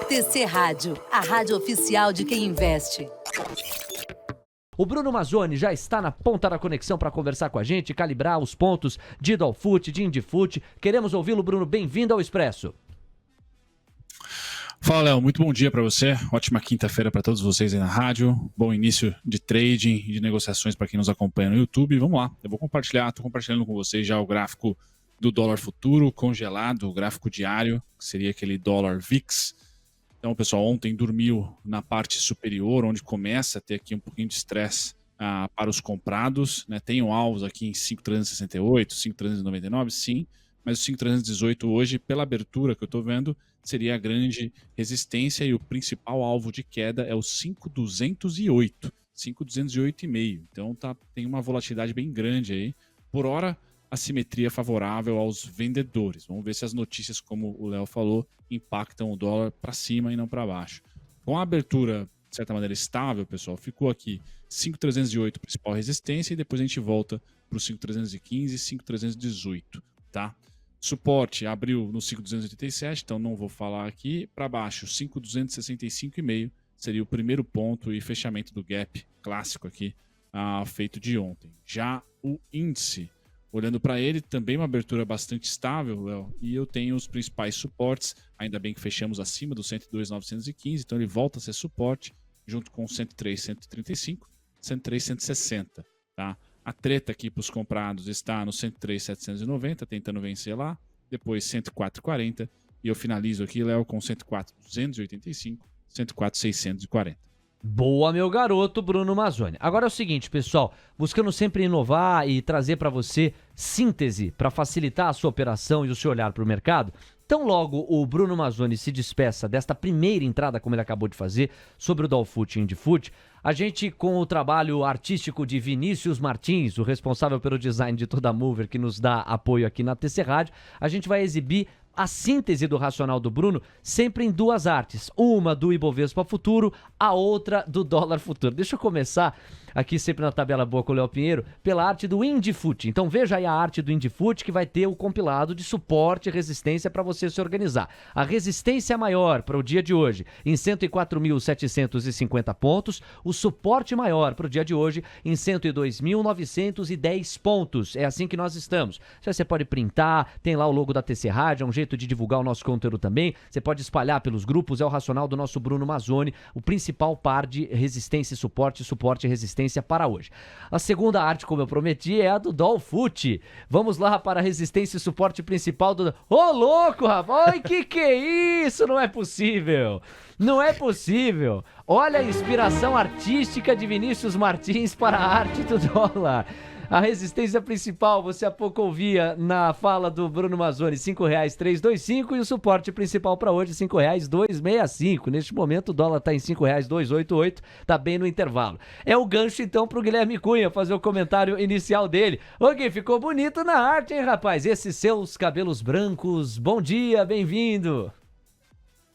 TC Rádio, a rádio oficial de quem investe. O Bruno Mazzoni já está na ponta da conexão para conversar com a gente, calibrar os pontos de Dolfut, de Indifut. Queremos ouvi-lo, Bruno. Bem-vindo ao Expresso. Fala, Léo. Muito bom dia para você. Ótima quinta-feira para todos vocês aí na rádio. Bom início de trading e de negociações para quem nos acompanha no YouTube. Vamos lá. Eu vou compartilhar, estou compartilhando com vocês já o gráfico do dólar futuro congelado, o gráfico diário, que seria aquele dólar VIX. Então, pessoal, ontem dormiu na parte superior, onde começa a ter aqui um pouquinho de estresse para os comprados, né? Tenho alvos aqui em 5.368, 5.399, sim, mas o 5.318 hoje, pela abertura que eu estou vendo, seria a grande resistência e o principal alvo de queda é o 5.208, 5.208,5. Então tem uma volatilidade bem grande aí. Por hora, assimetria favorável aos vendedores. Vamos ver se as notícias, como o Léo falou, impactam o dólar para cima e não para baixo. Com a abertura, de certa maneira, estável, pessoal, ficou aqui 5.308 principal resistência e depois a gente volta para o 5.315 e 5.318, tá? Suporte abriu no 5.287, então não vou falar aqui. Para baixo, 5.265,5 seria o primeiro ponto e fechamento do gap clássico aqui, feito de ontem. Já o índice, olhando para ele, também uma abertura bastante estável, Léo, e eu tenho os principais suportes, ainda bem que fechamos acima do 102.915, então ele volta a ser suporte, junto com 103.135, 103.160, tá? A treta aqui para os comprados está no 103.790, tentando vencer lá, depois 104.40, e eu finalizo aqui, Léo, com 104.285, 104.640. Boa, meu garoto, Bruno Mazzoni. Agora é o seguinte, pessoal, buscando sempre inovar e trazer para você síntese para facilitar a sua operação e o seu olhar para o mercado. Então logo o Bruno Mazzoni se despeça desta primeira entrada, como ele acabou de fazer, sobre o Dolfut e Indifut, a gente, com o trabalho artístico de Vinícius Martins, o responsável pelo design de toda a Mover, que nos dá apoio aqui na TC Rádio, a gente vai exibir a síntese do racional do Bruno sempre em duas artes. Uma do Ibovespa Futuro, a outra do dólar futuro. Deixa eu começar aqui sempre na tabela boa com o Léo Pinheiro, pela arte do Indifut. Então veja aí a arte do Indifut, que vai ter o compilado de suporte e resistência para você se organizar. A resistência maior para o dia de hoje em 104.750 pontos, o suporte maior para o dia de hoje em 102.910 pontos. É assim que nós estamos. Você pode printar, tem lá o logo da TC Rádio, é um jeito de divulgar o nosso conteúdo também. Você pode espalhar pelos grupos, é o racional do nosso Bruno Mazzoni, o principal par de resistência e suporte e resistência para hoje. A segunda arte, como eu prometi, é a do Dolfut. Vamos lá para a resistência e suporte principal do... Ô, louco, rapaz! Oi, que é isso? Não é possível! Não é possível! Olha a inspiração artística de Vinícius Martins para a arte do dólar. A resistência principal, você há pouco ouvia na fala do Bruno Mazzoni, R$ 5,325, e o suporte principal para hoje, R$ 5,265. Neste momento o dólar está em R$ 5,288, está bem no intervalo. É o gancho então para o Guilherme Cunha fazer o comentário inicial dele. Ô Gui, ficou bonito na arte, hein, rapaz? Esses seus cabelos brancos, bom dia, bem-vindo.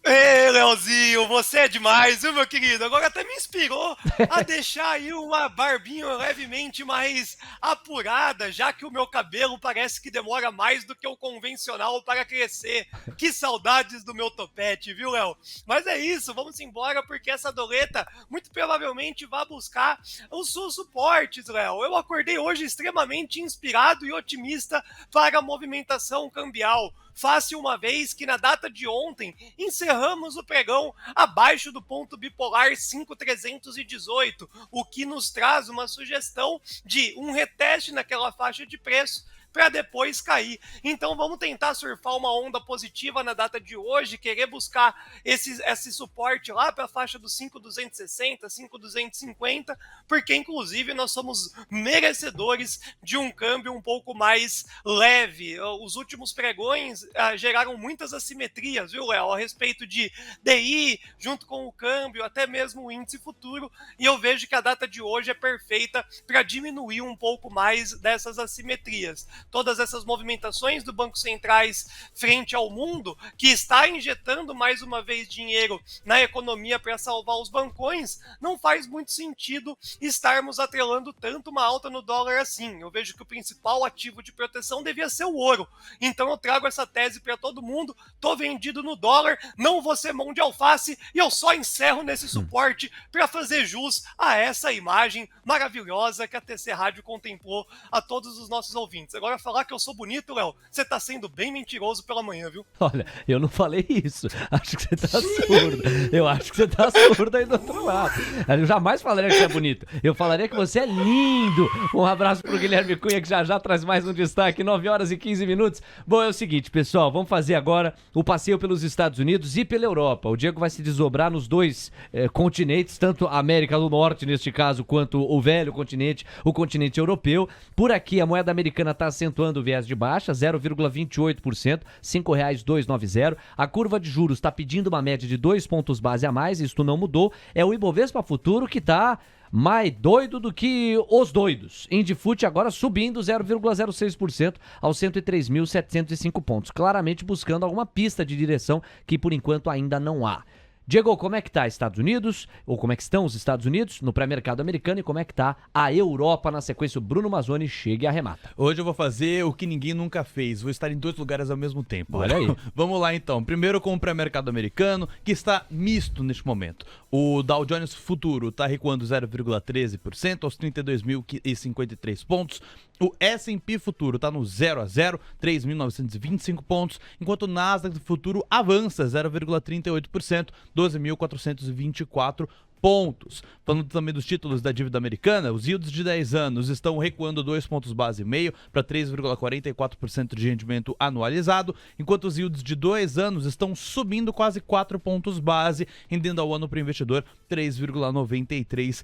Ei, Leozinho, você é demais, viu, meu querido? Agora até me inspirou a deixar aí uma barbinha levemente mais apurada, já que o meu cabelo parece que demora mais do que o convencional para crescer. Que saudades do meu topete, viu, Léo? Mas é isso, vamos embora, porque essa doleta muito provavelmente vai buscar os seus suportes, Léo. Eu acordei hoje extremamente inspirado e otimista para a movimentação cambial. Fácil uma vez que na data de ontem encerramos o pregão abaixo do ponto bipolar 5.318, o que nos traz uma sugestão de um reteste naquela faixa de preço para depois cair. Então vamos tentar surfar uma onda positiva na data de hoje, querer buscar esse suporte lá para a faixa dos 5.260, 5.250, porque inclusive nós somos merecedores de um câmbio um pouco mais leve. Os últimos pregões geraram muitas assimetrias, viu, Léo, a respeito de DI, junto com o câmbio, até mesmo o índice futuro, e eu vejo que a data de hoje é perfeita para diminuir um pouco mais dessas assimetrias. todas essas movimentações do Banco Centrais frente ao mundo, que está injetando mais uma vez dinheiro na economia para salvar os bancões, não faz muito sentido estarmos atrelando tanto uma alta no dólar assim. Eu vejo que o principal ativo de proteção devia ser o ouro. Então eu trago essa tese para todo mundo, tô vendido no dólar, não vou ser mão de alface, e eu só encerro nesse suporte para fazer jus a essa imagem maravilhosa que a TC Rádio contemplou a todos os nossos ouvintes. Agora, falar que eu sou bonito, Léo, você tá sendo bem mentiroso pela manhã, viu? Olha, eu não falei isso. Acho que você tá surdo. Eu acho que você tá surdo aí do outro lado. Eu jamais falaria que você é bonito. Eu falaria que você é lindo. Um abraço pro Guilherme Cunha, que já traz mais um destaque. 9 horas e 15 minutos. Bom, é o seguinte, pessoal. Vamos fazer agora o passeio pelos Estados Unidos e pela Europa. O Diego vai se desdobrar nos dois continentes, tanto a América do Norte, neste caso, quanto o velho continente, o continente europeu. Por aqui, a moeda americana está acentuando o viés de baixa, 0,28%, R$ 5,290. A curva de juros está pedindo uma média de 2 pontos base a mais, isto não mudou. É o Ibovespa Futuro que está mais doido do que os doidos. Indifut agora subindo 0,06% aos 103.705 pontos. Claramente buscando alguma pista de direção que por enquanto ainda não há. Diego, como é que tá Estados Unidos, ou como é que estão os Estados Unidos no pré-mercado americano e como é que tá a Europa na sequência? O Bruno Mazzoni chega e arremata. Hoje eu vou fazer o que ninguém nunca fez, vou estar em 2 lugares ao mesmo tempo. Olha aí. Vamos lá então, primeiro com o pré-mercado americano, que está misto neste momento. O Dow Jones Futuro está recuando 0,13% aos 32.053 pontos. O S&P Futuro está no 0 a 0, 3.925 pontos, enquanto o Nasdaq Futuro avança 0,38%, 12.424 pontos. Falando também dos títulos da dívida americana, os yields de 10 anos estão recuando 2 pontos base e meio para 3,44% de rendimento anualizado, enquanto os yields de 2 anos estão subindo quase 4 pontos base, rendendo ao ano para o investidor 3,93%.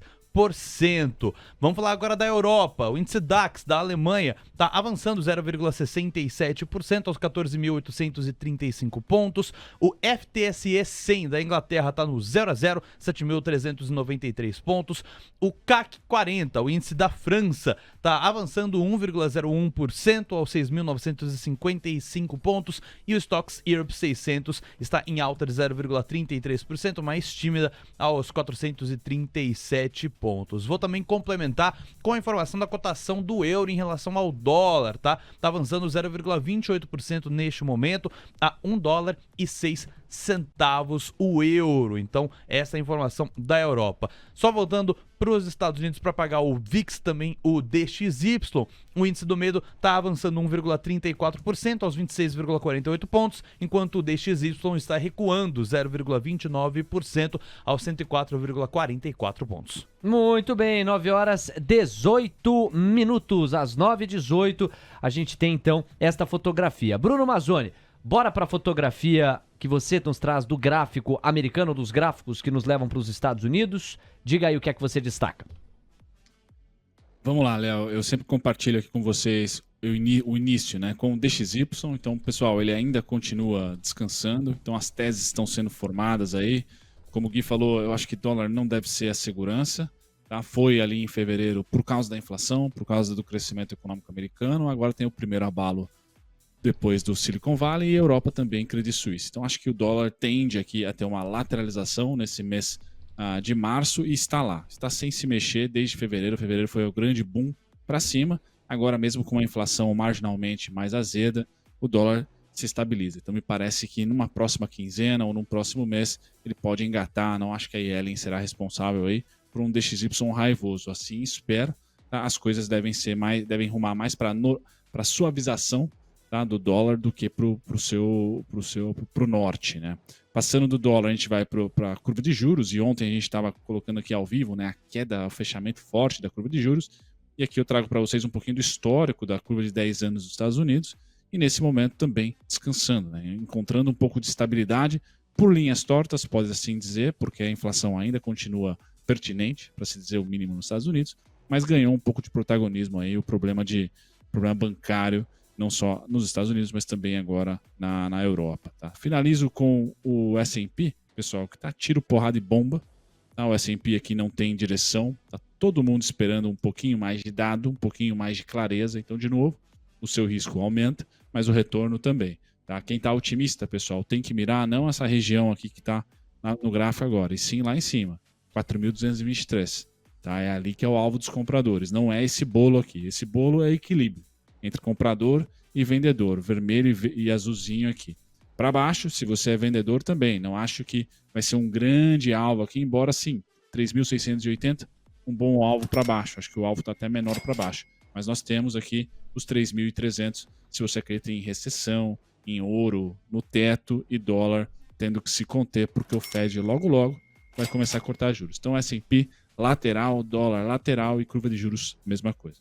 Vamos falar agora da Europa. O índice DAX da Alemanha está avançando 0,67% aos 14.835 pontos. O FTSE 100 da Inglaterra está no 0 a 0, 7.393 pontos. O CAC 40, o índice da França, está avançando 1,01% aos 6.955 pontos. E o Stoxx Europe 600 está em alta de 0,33%, mais tímida, aos 437 pontos. Vou também complementar com a informação da cotação do euro em relação ao dólar, tá? Tá avançando 0,28% neste momento a $1,06 o euro. Então, essa é a informação da Europa. Só voltando para os Estados Unidos para pagar o VIX, também o DXY, o índice do medo está avançando 1,34% aos 26,48 pontos, enquanto o DXY está recuando 0,29% aos 104,44 pontos. Muito bem, 9 horas 18 minutos, às 9h18, a gente tem então esta fotografia. Bruno Mazzoni, bora para a fotografia que você nos traz do gráfico americano, dos gráficos que nos levam para os Estados Unidos. Diga aí o que é que você destaca. Vamos lá, Léo. Eu sempre compartilho aqui com vocês o início, né, com o DXY. Então, pessoal, ele ainda continua descansando. Então, as teses estão sendo formadas aí. Como o Gui falou, eu acho que dólar não deve ser a segurança. Tá? Foi ali em fevereiro por causa da inflação, por causa do crescimento econômico americano. Agora tem o primeiro abalo depois do Silicon Valley e Europa também, Credit Suisse. Então acho que o dólar tende aqui a ter uma lateralização nesse mês de março e está lá. Está sem se mexer desde fevereiro. Fevereiro foi o grande boom para cima. Agora mesmo com a inflação marginalmente mais azeda, o dólar se estabiliza. Então me parece que numa próxima quinzena ou num próximo mês ele pode engatar. Não acho que a Yellen será responsável aí por um DXY raivoso. Assim espero. Tá? As coisas devem rumar mais para suavização, tá, do dólar do que pro norte, né? Passando do dólar, a gente vai para a curva de juros, e ontem a gente estava colocando aqui ao vivo, né, a queda, o fechamento forte da curva de juros, e aqui eu trago para vocês um pouquinho do histórico da curva de 10 anos dos Estados Unidos, e nesse momento também descansando, né, encontrando um pouco de estabilidade por linhas tortas, pode assim dizer, porque a inflação ainda continua pertinente, para se dizer o mínimo nos Estados Unidos, mas ganhou um pouco de protagonismo aí o problema bancário, não só nos Estados Unidos, mas também agora na Europa. Tá? Finalizo com o S&P, pessoal, que tá tiro, porrada e bomba. Tá? O S&P aqui não tem direção, tá todo mundo esperando um pouquinho mais de dado, um pouquinho mais de clareza. Então, de novo, o seu risco aumenta, mas o retorno também. Tá? Quem está otimista, pessoal, tem que mirar não essa região aqui que está no gráfico agora, e sim lá em cima, 4.223. Tá? É ali que é o alvo dos compradores, não é esse bolo aqui. Esse bolo é equilíbrio entre comprador e vendedor, vermelho e azulzinho aqui. Para baixo, se você é vendedor também, não acho que vai ser um grande alvo aqui, embora sim, 3.680, um bom alvo para baixo. Acho que o alvo está até menor para baixo. Mas nós temos aqui os 3.300, se você acredita em recessão, em ouro, no teto e dólar, tendo que se conter, porque o Fed logo vai começar a cortar juros. Então, S&P lateral, dólar lateral e curva de juros, mesma coisa.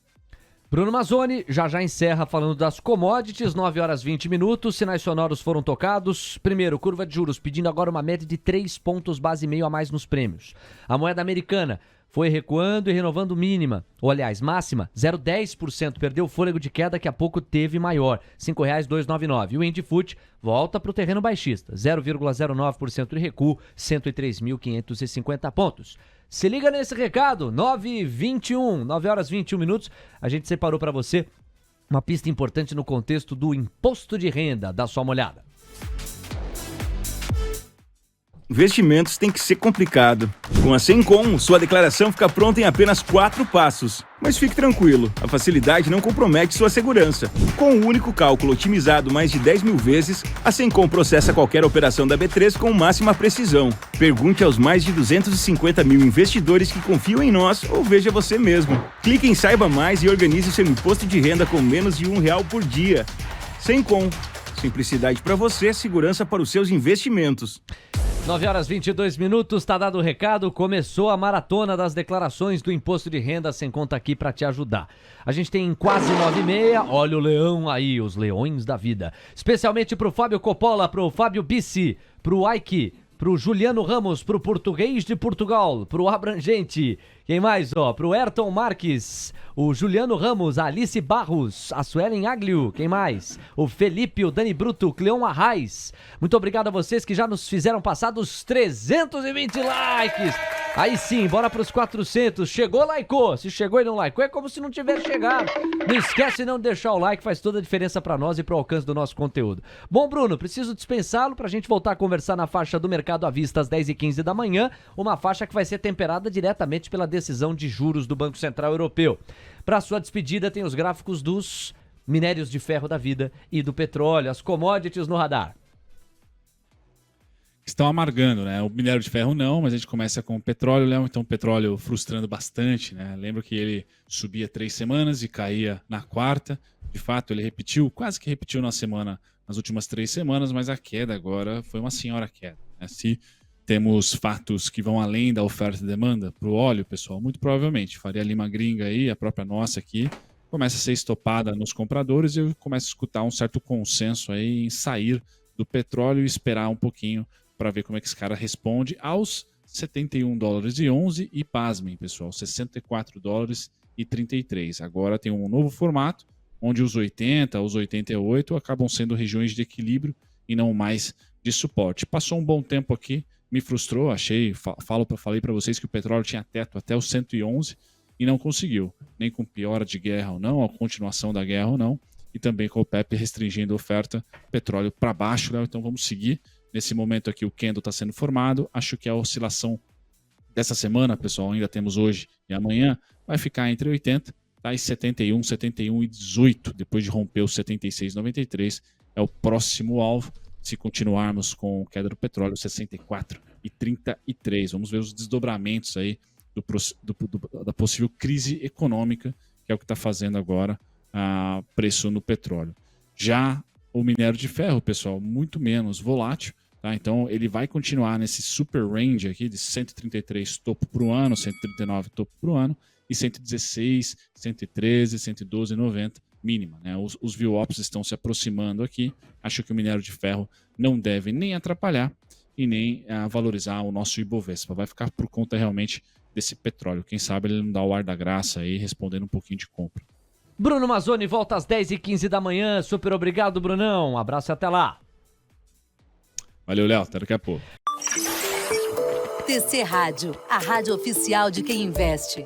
Bruno Mazzoni já encerra falando das commodities, 9 horas 20 minutos, sinais sonoros foram tocados. Primeiro, curva de juros pedindo agora uma média de 3 pontos base e meio a mais nos prêmios. A moeda americana foi recuando e renovando mínima, ou aliás, máxima, 0,10%, perdeu o fôlego de queda que há pouco teve maior, R$ 5,299. E o Indifut volta para o terreno baixista, 0,09% de recuo, 103.550 pontos. Se liga nesse recado, 9h21, 9 horas 21 minutos, a gente separou para você uma pista importante no contexto do imposto de renda. Dá só uma olhada. Investimentos tem que ser complicado. Com a Sencom, sua declaração fica pronta em apenas 4 passos. Mas fique tranquilo, a facilidade não compromete sua segurança. Com o único cálculo otimizado mais de 10 mil vezes, a Sencom processa qualquer operação da B3 com máxima precisão. Pergunte aos mais de 250 mil investidores que confiam em nós ou veja você mesmo. Clique em Saiba Mais e organize seu imposto de renda com menos de R$1 por dia. Sencom. Simplicidade para você, segurança para os seus investimentos. 9 horas 22 minutos, tá dado o recado, começou a maratona das declarações do imposto de renda, sem conta aqui para te ajudar. A gente tem quase 9h30, olha o leão aí, os leões da vida. Especialmente pro Fábio Coppola, pro Fábio Bissi, pro Aiki, pro Juliano Ramos, pro Português de Portugal, pro Abrangente, quem mais, ó, pro Ayrton Marques, o Juliano Ramos, a Alice Barros, a Suelen Aglio, quem mais? O Felipe, o Dani Bruto, o Cleon Arraes. Muito obrigado a vocês que já nos fizeram passar dos 320 likes. Aí sim, bora pros 400. Chegou, likeou. Se chegou e não likeou, é como se não tivesse chegado. Não esquece de não deixar o like, faz toda a diferença pra nós e pro alcance do nosso conteúdo. Bom, Bruno, preciso dispensá-lo pra gente voltar a conversar na faixa do mercado à vista às 10h15 da manhã, uma faixa que vai ser temperada diretamente pela decisão de juros do Banco Central Europeu. Para sua despedida tem os gráficos dos minérios de ferro da vida e do petróleo, as commodities no radar. Estão amargando, né? O minério de ferro não, mas a gente começa com o petróleo, Léo. Então o petróleo frustrando bastante, né? Lembro que ele subia 3 semanas e caía na quarta. De fato, ele repetiu, quase que repetiu nas últimas 3 semanas, mas a queda agora foi uma senhora queda, né? Se temos fatos que vão além da oferta e demanda para o óleo, pessoal, muito provavelmente. Faria Lima Gringa aí, a própria nossa aqui, começa a ser estopada nos compradores e eu começo a escutar um certo consenso aí em sair do petróleo e esperar um pouquinho para ver como é que esse cara responde aos $71,11 e pasmem, pessoal, $64,33. Agora tem um novo formato, onde os 80, os 88 acabam sendo regiões de equilíbrio e não mais de suporte. Passou um bom tempo aqui, me frustrou, falei para vocês que o petróleo tinha teto até os 111 e não conseguiu, nem com piora de guerra ou não, a continuação da guerra ou não, e também com o OPEP restringindo a oferta, petróleo para baixo, né? Então vamos seguir. Nesse momento aqui o candle está sendo formado, acho que a oscilação dessa semana, pessoal, ainda temos hoje e amanhã, vai ficar entre 80, tá? E 71, 71 e 18, depois de romper os 76,93, é o próximo alvo. Se continuarmos com queda do petróleo, 64 e 33. Vamos ver os desdobramentos aí da possível crise econômica, que é o que está fazendo agora preço no petróleo. Já o minério de ferro, pessoal, muito menos volátil, tá? Então ele vai continuar nesse super range aqui de 133 topo para o ano, 139 topo para o ano e 116, 113, 112,90 mínima, né? Os VWAPs estão se aproximando aqui. Acho que o minério de ferro não deve nem atrapalhar e nem valorizar o nosso Ibovespa. Vai ficar por conta realmente desse petróleo. Quem sabe ele não dá o ar da graça aí, respondendo um pouquinho de compra. Bruno Mazzoni volta às 10h15 da manhã. Super obrigado, Brunão. Um abraço e até lá. Valeu, Léo. Até daqui a pouco. TC Rádio, a rádio oficial de quem investe.